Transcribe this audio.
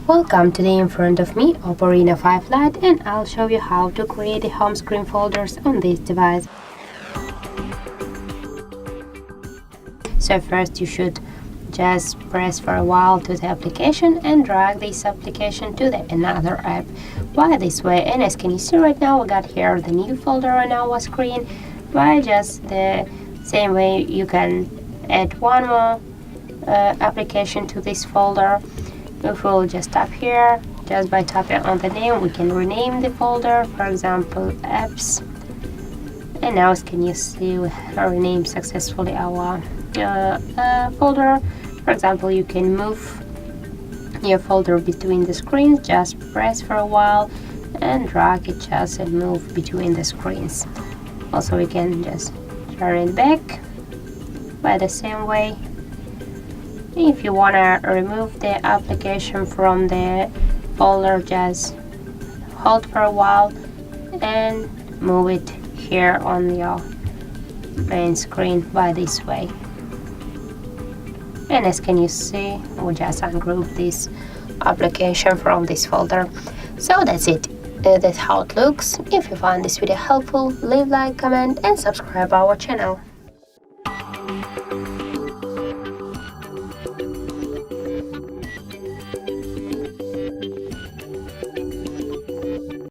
Welcome. Today in front of me OPPO Reno5 Lite, and I'll show you how to create the home screen folders on this device. So first you should just press for a while to the application and drag this application to another app by this way. And as can you see right now, we got here the new folder on our screen. By just the same way you can add one more application to this folder. If we'll just tap here, just by tapping on the name, we can rename the folder, for example, apps. And now, as can you see, we have renamed successfully our folder. For example, you can move your folder between the screens. Just press for a while and drag it just and move between the screens. Also, we can just turn it back by the same way. If you want to remove the application from the folder, just hold for a while and move it here on your main screen by this way. And as can you see, we just ungroup this application from this folder. So that's it. That's how it looks. If you found this video helpful, leave a like, comment and subscribe our channel.